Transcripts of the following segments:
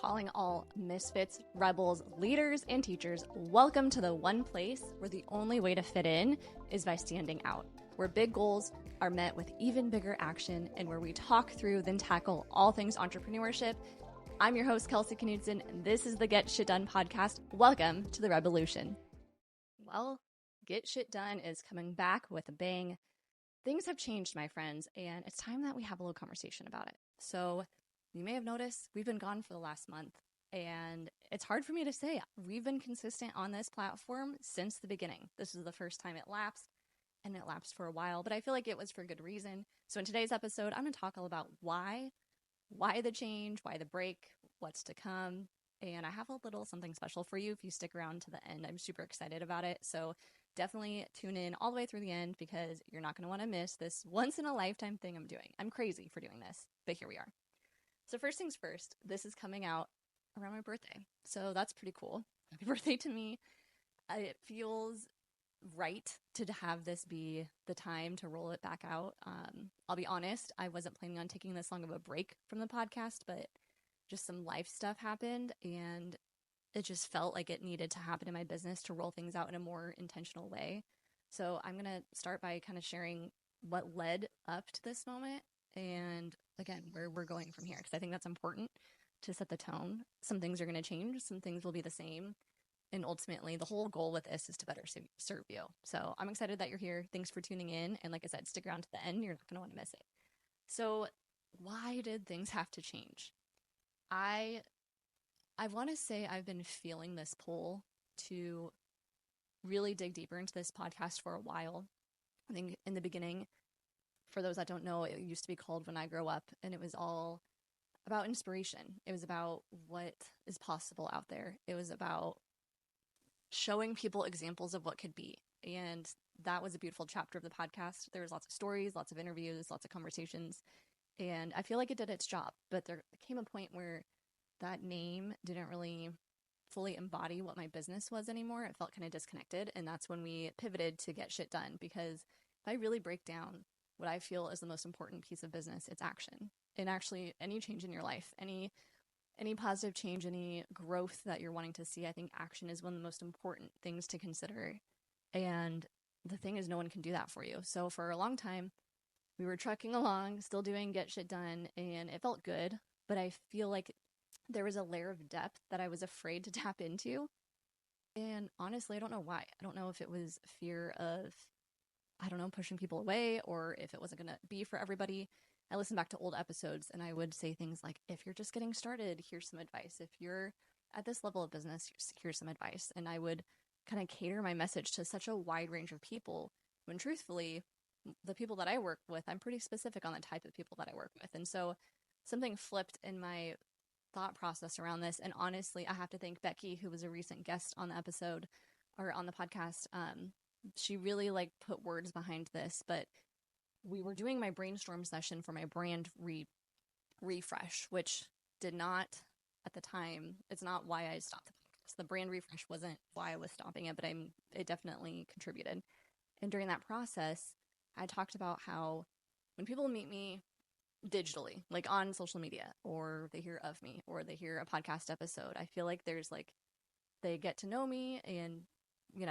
calling all misfits, rebels, leaders, and teachers, welcome to the one place where the only way to fit in is by standing out, where big goals are met with even bigger action, and where we talk through then tackle all things entrepreneurship. I'm your host, Kelsey, and this is the Get Shit Done podcast. Welcome to the Rebelution. Well, Get Shit Done is coming back with a bang. Things have changed, my friends, and it's time that we have a little conversation about it. So you may have noticed we've been gone for the last month, and it's hard for me to say. We've been consistent on this platform since the beginning. This is the first time it lapsed, and it lapsed for a while, but I feel like it was for good reason. So in today's episode, I'm going to talk all about why the change, why the break, what's to come, and I have a little something special for you if you stick around to the end. I'm super excited about it, so definitely tune in all the way through the end because you're not going to want to miss this once-in-a-lifetime thing I'm doing. I'm crazy for doing this, but here we are. So first things first, this is coming out around my birthday. So that's pretty cool. Happy birthday to me. It feels right to have this be the time to roll it back out. I'll be honest, I wasn't planning on taking this long of a break from the podcast, but just some life stuff happened and it just felt like it needed to happen in my business to roll things out in a more intentional way. So I'm going to start by kind of sharing what led up to this moment and again, where we're going from here, because I think that's important to set the tone. Some things are going to change, some things will be the same. And ultimately, the whole goal with this is to better serve you. So I'm excited that you're here. Thanks for tuning in. And like I said, stick around to the end. You're not going to want to miss it. So why did things have to change? I want to say I've been feeling this pull to really dig deeper into this podcast for a while. I think in the beginning, for those that don't know, it used to be called When I Grow Up, and it was all about inspiration. It was about what is possible out there. It was about showing people examples of what could be. And that was a beautiful chapter of the podcast. There was lots of stories, lots of interviews, lots of conversations. And I feel like it did its job. But there came a point where that name didn't really fully embody what my business was anymore. It felt kind of disconnected. And that's when we pivoted to Get Shit Done. Because if I really break down what I feel is the most important piece of business, it's action. And actually, any change in your life, any positive change, any growth that you're wanting to see, I think action is one of the most important things to consider. And the thing is, no one can do that for you. So for a long time, we were trucking along, still doing Get Shit Done, and it felt good. But I feel like there was a layer of depth that I was afraid to tap into. And honestly, I don't know why. I don't know if it was fear of, pushing people away, or if it wasn't going to be for everybody. I listened back to old episodes and I would say things like, if you're just getting started, here's some advice. If you're at this level of business, here's some advice. And I would kind of cater my message to such a wide range of people when truthfully, the people that I work with, I'm pretty specific on the type of people that I work with. And so something flipped in my thought process around this. And honestly, I have to thank Becky, who was a recent guest on the episode or on the podcast. She really put words behind this, but we were doing my brainstorm session for my brand refresh, which did not at the time. It's not why I stopped the podcast. The brand refresh wasn't why I was stopping it, but it definitely contributed. And during that process, I talked about how when people meet me digitally, like on social media, or they hear of me, or they hear a podcast episode, I feel like there's they get to know me and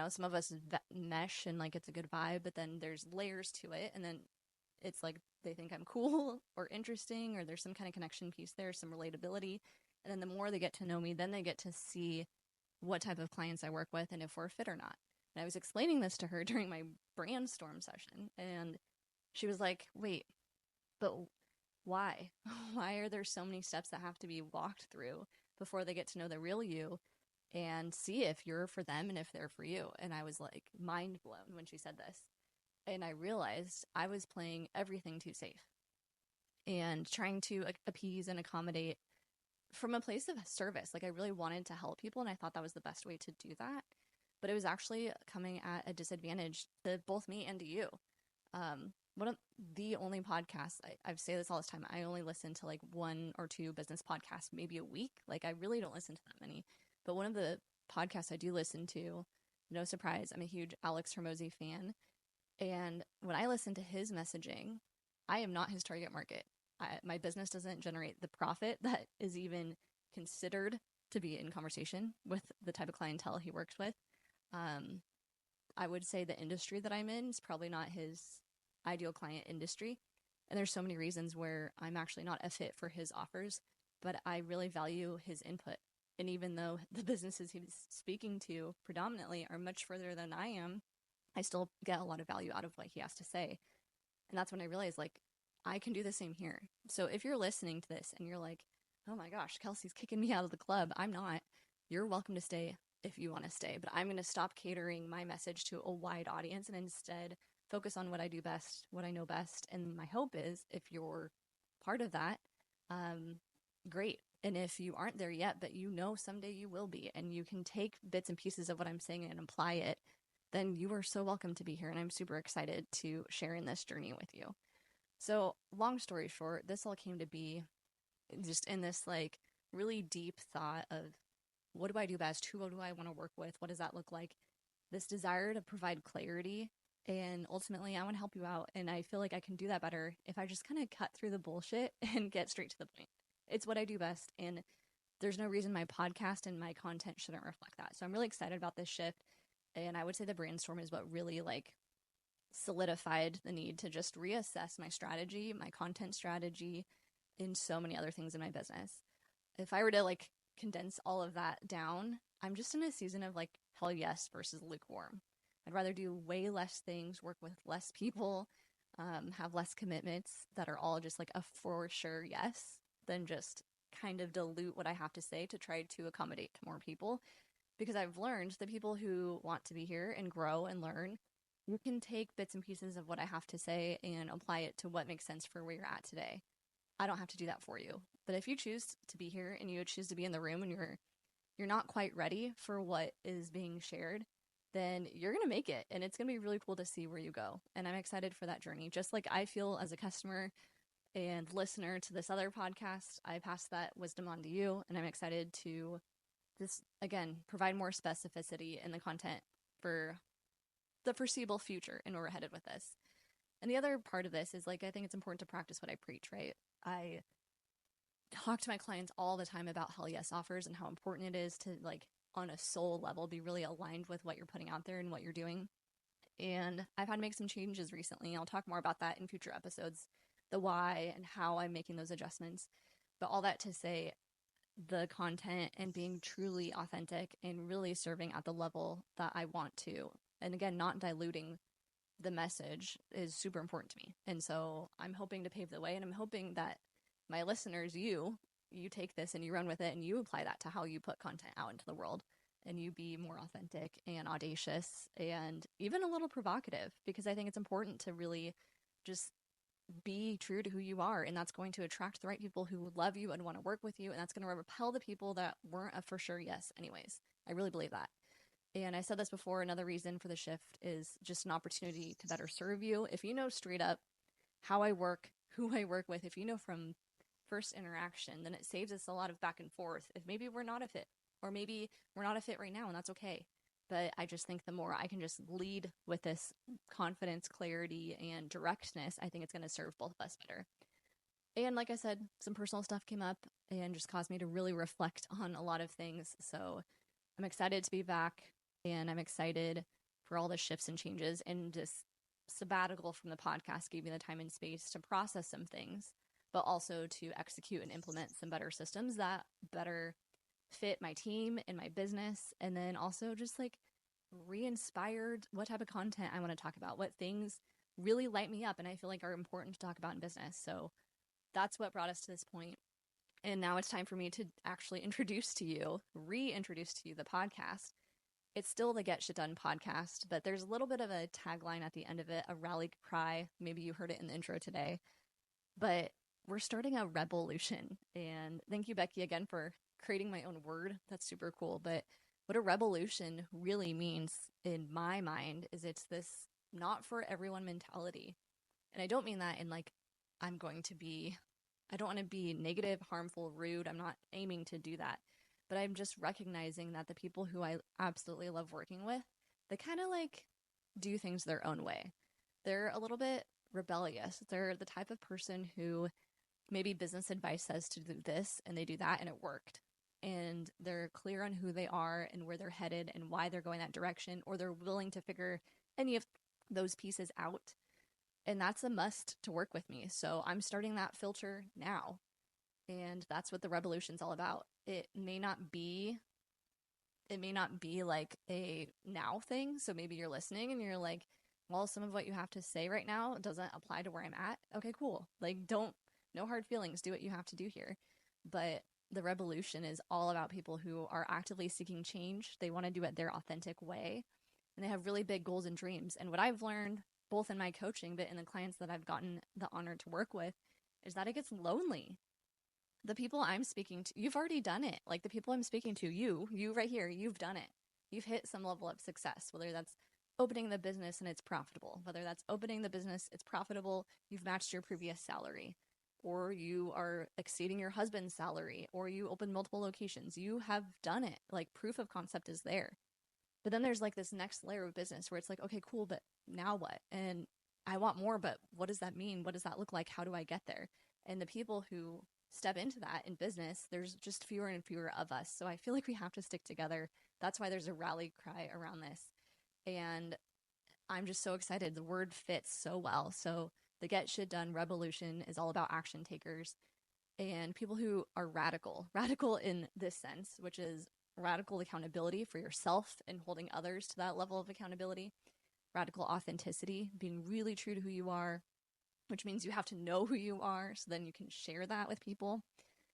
some of us mesh and it's a good vibe, but then there's layers to it. And then it's they think I'm cool or interesting, or there's some kind of connection piece there, some relatability. And then the more they get to know me, then they get to see what type of clients I work with and if we're a fit or not. And I was explaining this to her during my brainstorm session, and she was like, wait, but why? Why are there so many steps that have to be walked through before they get to know the real you and see if you're for them and if they're for you? And I was mind blown when she said this. And I realized I was playing everything too safe and trying to appease and accommodate from a place of service. I really wanted to help people, and I thought that was the best way to do that. But it was actually coming at a disadvantage to both me and to you. One of the only podcasts, I say this all the time, I only listen to one or two business podcasts, maybe a week. I really don't listen to that many. But one of the podcasts I do listen to, no surprise, I'm a huge Alex Hormozy fan. And when I listen to his messaging, I am not his target market. My business doesn't generate the profit that is even considered to be in conversation with the type of clientele he works with. I would say the industry that I'm in is probably not his ideal client industry. And there's so many reasons where I'm actually not a fit for his offers, but I really value his input. And even though the businesses he's speaking to predominantly are much further than I am, I still get a lot of value out of what he has to say. And that's when I realized, like, I can do the same here. So if you're listening to this and you're like, oh my gosh, Kelsey's kicking me out of the club, I'm not. You're welcome to stay if you want to stay, but I'm going to stop catering my message to a wide audience and instead focus on what I do best, what I know best. And my hope is if you're part of that, great. And if you aren't there yet, but you know someday you will be, and you can take bits and pieces of what I'm saying and apply it, then you are so welcome to be here. And I'm super excited to share in this journey with you. So long story short, this all came to be just in this like really deep thought of what do I do best? Who do I want to work with? What does that look like? This desire to provide clarity. And ultimately, I want to help you out. And I feel like I can do that better if I just kind of cut through the bullshit and get straight to the point. It's what I do best. And there's no reason my podcast and my content shouldn't reflect that. So I'm really excited about this shift. And I would say the brainstorm is what really like solidified the need to just reassess my strategy, my content strategy, and so many other things in my business. If I were to like condense all of that down, I'm just in a season of like hell yes versus lukewarm. I'd rather do way less things, work with less people, have less commitments that are all just like a for sure yes, than just kind of dilute what I have to say to try to accommodate to more people. Because I've learned the people who want to be here and grow and learn, you can take bits and pieces of what I have to say and apply it to what makes sense for where you're at today. I don't have to do that for you. But if you choose to be here and you choose to be in the room and you're not quite ready for what is being shared, then you're going to make it. And it's going to be really cool to see where you go. And I'm excited for that journey. Just like I feel as a customer and listener to this other podcast, I pass that wisdom on to you. And I'm excited to just, again, provide more specificity in the content for the foreseeable future and where we're headed with this. And the other part of this is like, I think it's important to practice what I preach, right? I talk to my clients all the time about hell yes offers and how important it is to like on a soul level be really aligned with what you're putting out there and what you're doing. And I've had to make some changes recently. I'll talk more about that in future episodes, the why and how I'm making those adjustments. But all that to say, the content and being truly authentic and really serving at the level that I want to. And again, not diluting the message is super important to me. And so I'm hoping to pave the way, and I'm hoping that my listeners, you take this and you run with it and you apply that to how you put content out into the world, and you be more authentic and audacious and even a little provocative, because I think it's important to really just be true to who you are, and that's going to attract the right people who love you and want to work with you, and that's going to repel the people that weren't a for sure yes anyways. I really believe that. And I said this before, another reason for the shift is just an opportunity to better serve you. If you know straight up how I work, who I work with, if you know from first interaction, then it saves us a lot of back and forth. If maybe we're not a fit, or maybe we're not a fit right now, and that's okay. But I just think the more I can just lead with this confidence, clarity, and directness, I think it's going to serve both of us better. And like I said, some personal stuff came up and just caused me to really reflect on a lot of things. So I'm excited to be back, and I'm excited for all the shifts and changes, and just sabbatical from the podcast gave me the time and space to process some things, but also to execute and implement some better systems that better fit my team and my business. And then also just like re-inspired what type of content I want to talk about, what things really light me up and I feel like are important to talk about in business. So that's what brought us to this point. And now it's time for me to actually reintroduce to you the podcast. It's still the Get Shit Done podcast, but there's a little bit of a tagline at the end of it, a rally cry. Maybe you heard it in the intro today, but we're starting a revolution. And thank you, Becky, again for creating my own word. That's super cool. But what a revolution really means in my mind is it's this not for everyone mentality. And I don't mean that in like, I don't want to be negative, harmful, rude. I'm not aiming to do that. But I'm just recognizing that the people who I absolutely love working with, they kind of like do things their own way. They're a little bit rebellious. They're the type of person who maybe business advice says to do this and they do that and it worked. and they're clear on who they are and where they're headed and why they're going that direction, or they're willing to figure any of those pieces out. And that's a must to work with me. So I'm starting that filter now. And that's what the Rebelution's all about. It may not be like a now thing. So maybe you're listening and you're like, well, some of what you have to say right now doesn't apply to where I'm at. Okay, cool. Like, no hard feelings. Do what you have to do here. But the Rebelution is all about people who are actively seeking change. They want to do it their authentic way. And they have really big goals and dreams. And what I've learned, both in my coaching, but in the clients that I've gotten the honor to work with, is that it gets lonely. The people I'm speaking to, you've already done it. Like the people I'm speaking to, you right here, you've done it. You've hit some level of success, whether that's opening the business and it's profitable, whether that's opening the business, it's profitable, you've matched your previous salary, or you are exceeding your husband's salary, or you open multiple locations. You have done it. Like proof of concept is there. But then there's like this next layer of business where it's like, okay, cool, but now what? And I want more, but what does that mean? What does that look like? How do I get there? And the people who step into that in business, there's just fewer and fewer of us. So I feel like we have to stick together. That's why there's a rally cry around this. And I'm just so excited. The word fits so well. So the Get Shit Done Rebelution is all about action takers and people who are radical in this sense, which is radical accountability for yourself and holding others to that level of accountability, radical authenticity, being really true to who you are, which means you have to know who you are so then you can share that with people.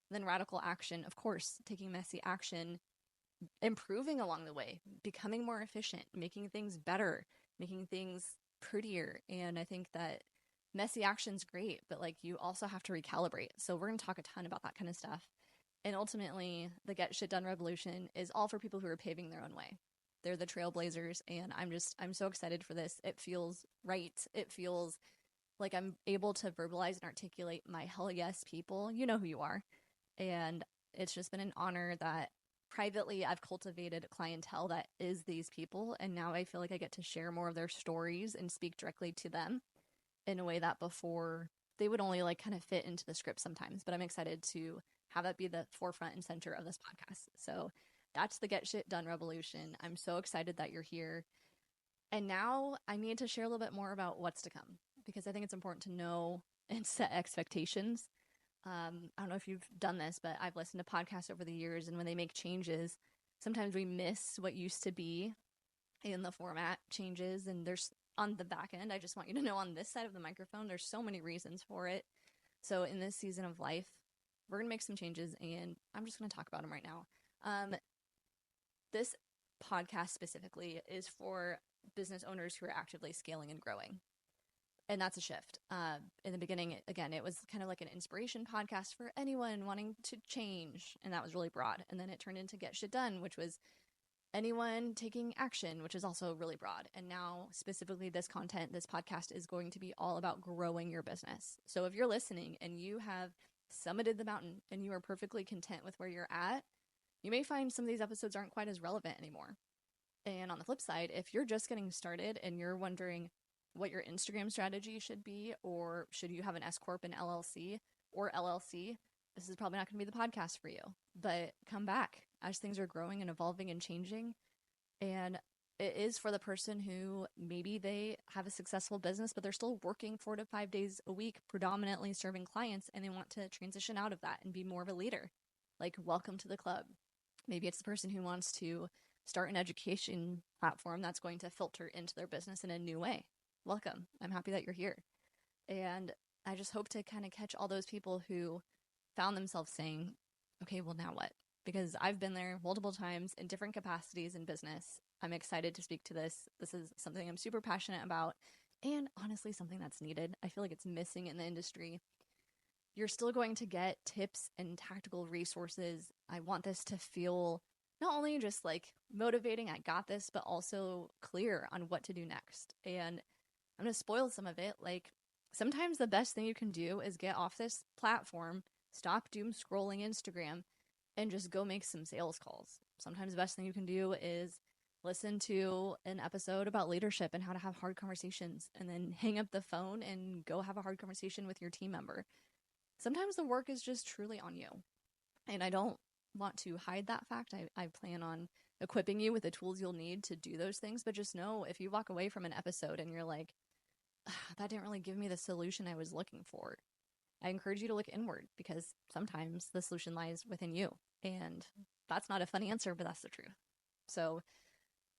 And then radical action, of course, taking messy action, improving along the way, becoming more efficient, making things better, making things prettier. And I think that messy action's great, but like you also have to recalibrate. So we're going to talk a ton about that kind of stuff. And ultimately, the Get Shit Done Rebelution is all for people who are paving their own way. They're the trailblazers, and I'm so excited for this. It feels right. It feels like I'm able to verbalize and articulate my hell yes people. You know who you are. And it's just been an honor that privately I've cultivated a clientele that is these people. And now I feel like I get to share more of their stories and speak directly to them in a way that before they would only like kind of fit into the script sometimes. But I'm excited to have that be the forefront and center of this podcast. So that's the Get Shit Done Rebelution. I'm so excited that you're here. And now I need to share a little bit more about what's to come because I think it's important to know and set expectations. I don't know if you've done this, but I've listened to podcasts over the years, and when they make changes, sometimes we miss what used to be in the format changes. And there's on the back end, I just want you to know on this side of the microphone, there's so many reasons for it. So in this season of life, we're going to make some changes, and I'm just going to talk about them right now. This podcast specifically is for business owners who are actively scaling and growing. And that's a shift. In the beginning, again, it was kind of like an inspiration podcast for anyone wanting to change. And that was really broad. And then it turned into Get Shit Done, which was anyone taking action, which is also really broad. And now specifically this content, this podcast is going to be all about growing your business. So if you're listening and you have summited the mountain and you are perfectly content with where you're at, you may find some of these episodes aren't quite as relevant anymore. And on the flip side, if you're just getting started and you're wondering what your Instagram strategy should be, or should you have an S Corp, an LLC, or LLC, this is probably not going to be the podcast for you. But come back as things are growing and evolving and changing. And it is for the person who maybe they have a successful business, but they're still working 4 to 5 days a week, predominantly serving clients, and they want to transition out of that and be more of a leader. Like, welcome to the club. Maybe it's the person who wants to start an education platform that's going to filter into their business in a new way. Welcome. I'm happy that you're here. And I just hope to kind of catch all those people who found themselves saying, okay, well, now what? Because I've been there multiple times in different capacities in business. I'm excited to speak to this. This is something I'm super passionate about, and honestly, something that's needed. I feel like it's missing in the industry. You're still going to get tips and tactical resources. I want this to feel not only just like motivating, I got this, but also clear on what to do next. And I'm going to spoil some of it. Like, sometimes the best thing you can do is get off this platform, stop doom scrolling Instagram, and just go make some sales calls. Sometimes the best thing you can do is listen to an episode about leadership and how to have hard conversations, and then hang up the phone and go have a hard conversation with your team member. Sometimes the work is just truly on you. And I don't want to hide that fact. I plan on equipping you with the tools you'll need to do those things. But just know, if you walk away from an episode and you're like, that didn't really give me the solution I was looking for, I encourage you to look inward, because sometimes the solution lies within you. And that's not a fun answer, but that's the truth. So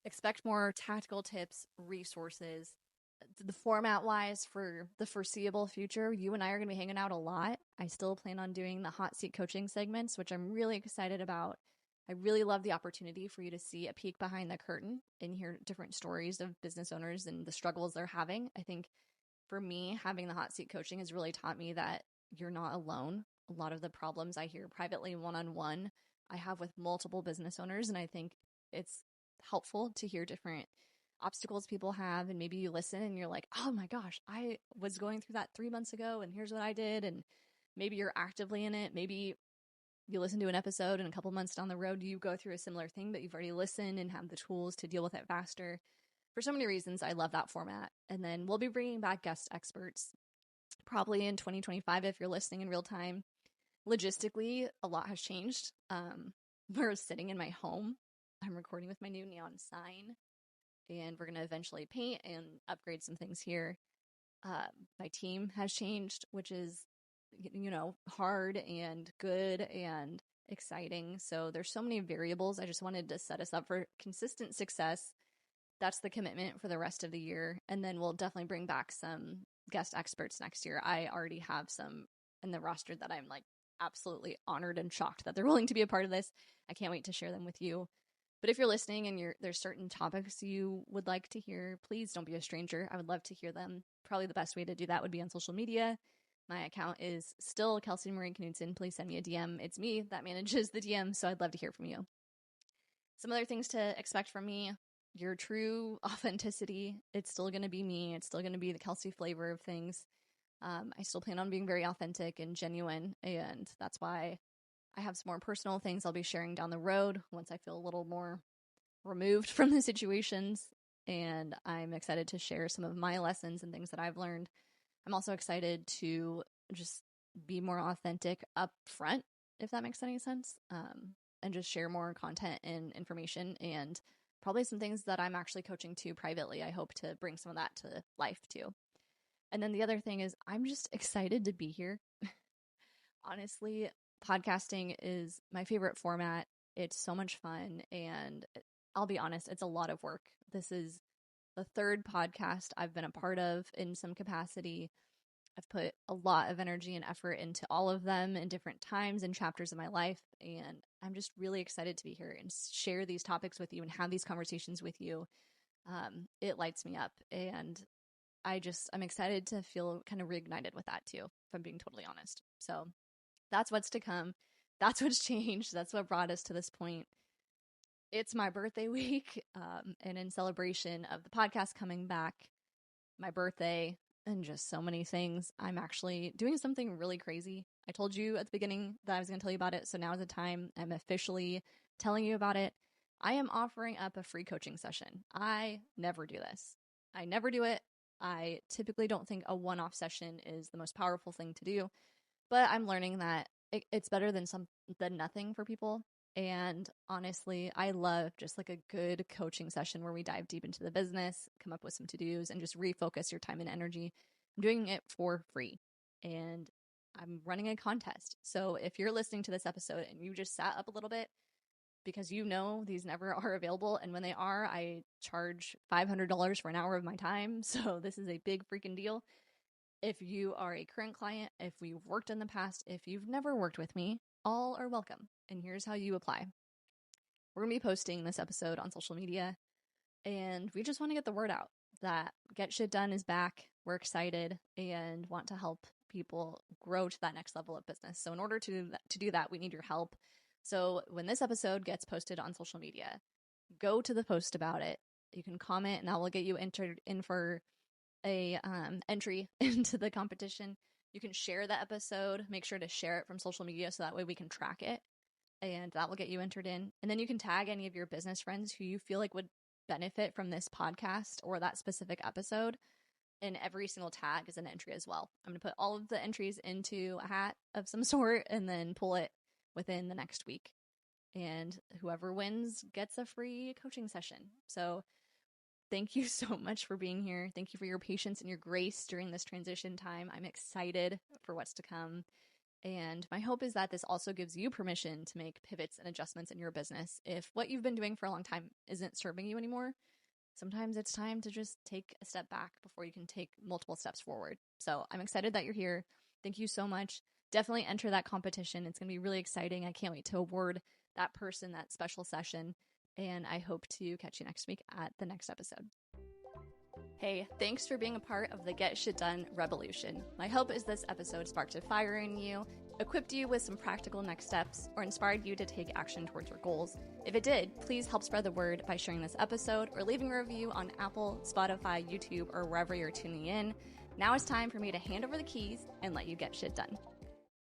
expect more tactical tips, resources. The format wise, for the foreseeable future, you and I are going to be hanging out a lot. I still plan on doing the hot seat coaching segments, which I'm really excited about. I really love the opportunity for you to see a peek behind the curtain and hear different stories of business owners and the struggles they're having. I think for me, having the hot seat coaching has really taught me that you're not alone. A lot of the problems I hear privately, one-on-one, I have with multiple business owners, and I think it's helpful to hear different obstacles people have, and maybe you listen and you're like, oh my gosh, I was going through that 3 months ago and here's what I did. And maybe you're actively in it. Maybe you listen to an episode and a couple months down the road you go through a similar thing, but you've already listened and have the tools to deal with it faster. For so many reasons, I love that format. And then we'll be bringing back guest experts probably in 2025 if you're listening in real time. Logistically, a lot has changed. We're sitting in my home. I'm recording with my new neon sign, and we're going to eventually paint and upgrade some things here. My team has changed, which is, hard and good and exciting. So there's so many variables. I just wanted to set us up for consistent success. That's the commitment for the rest of the year. And then we'll definitely bring back some guest experts next year. I already have some in the roster that I'm like absolutely honored and shocked that they're willing to be a part of this. I can't wait to share them with you. But if you're listening and there's certain topics you would like to hear, please don't be a stranger. I would love to hear them. Probably the best way to do that would be on social media. My account is still Kelsey Marie Knudsen. Please send me a DM. It's me that manages the DM, so I'd love to hear from you. Some other things to expect from me: your true authenticity. It's still going to be me. It's still going to be the Kelsey flavor of things. I still plan on being very authentic and genuine, and that's why I have some more personal things I'll be sharing down the road once I feel a little more removed from the situations. And I'm excited to share some of my lessons and things that I've learned. I'm also excited to just be more authentic up front, if that makes any sense, and just share more content and information, and probably some things that I'm actually coaching to privately. I hope to bring some of that to life too. And then the other thing is, I'm just excited to be here. Honestly, podcasting is my favorite format. It's so much fun, and I'll be honest, it's a lot of work. This is the third podcast I've been a part of in some capacity. I've put a lot of energy and effort into all of them in different times and chapters of my life, and I'm just really excited to be here and share these topics with you and have these conversations with you. It lights me up, and I'm excited to feel kind of reignited with that too, if I'm being totally honest. So that's what's to come. That's what's changed. That's what brought us to this point. It's my birthday week, and in celebration of the podcast coming back, my birthday, and just so many things, I'm actually doing something really crazy. I told you at the beginning that I was going to tell you about it, so now is the time. I'm officially telling you about it. I am offering up a free coaching session. I never do this. I never do it. I typically don't think a one-off session is the most powerful thing to do, but I'm learning that it's better than nothing for people. And honestly, I love just like a good coaching session where we dive deep into the business, come up with some to-dos, and just refocus your time and energy. I'm doing it for free, and I'm running a contest. So if you're listening to this episode and you just sat up a little bit, because these never are available, and when they are, I charge $500 for an hour of my time. So this is a big freaking deal. If you are a current client, if we've worked in the past, if you've never worked with me, all are welcome. And here's how you apply. We're going to be posting this episode on social media, and we just want to get the word out that Get Shit Done is back. We're excited and want to help people grow to that next level of business. So in order to do that, we need your help. So when this episode gets posted on social media, go to the post about it. You can comment, and that will get you entered in for a entry into the competition. You can share the episode. Make sure to share it from social media so that way we can track it, and that will get you entered in. And then you can tag any of your business friends who you feel like would benefit from this podcast or that specific episode, and every single tag is an entry as well. I'm going to put all of the entries into a hat of some sort and then pull it within the next week. and whoever wins gets a free coaching session. So thank you so much for being here. Thank you for your patience and your grace during this transition time. I'm excited for what's to come. And my hope is that this also gives you permission to make pivots and adjustments in your business. If what you've been doing for a long time isn't serving you anymore, sometimes it's time to just take a step back before you can take multiple steps forward. So I'm excited that you're here. Thank you so much. Definitely enter that competition. It's going to be really exciting. I can't wait to award that person that special session. And I hope to catch you next week at the next episode. Hey, thanks for being a part of the Get Shit Done Rebelution. My hope is this episode sparked a fire in you, equipped you with some practical next steps, or inspired you to take action towards your goals. If it did, please help spread the word by sharing this episode or leaving a review on Apple, Spotify, YouTube, or wherever you're tuning in. Now it's time for me to hand over the keys and let you get shit done.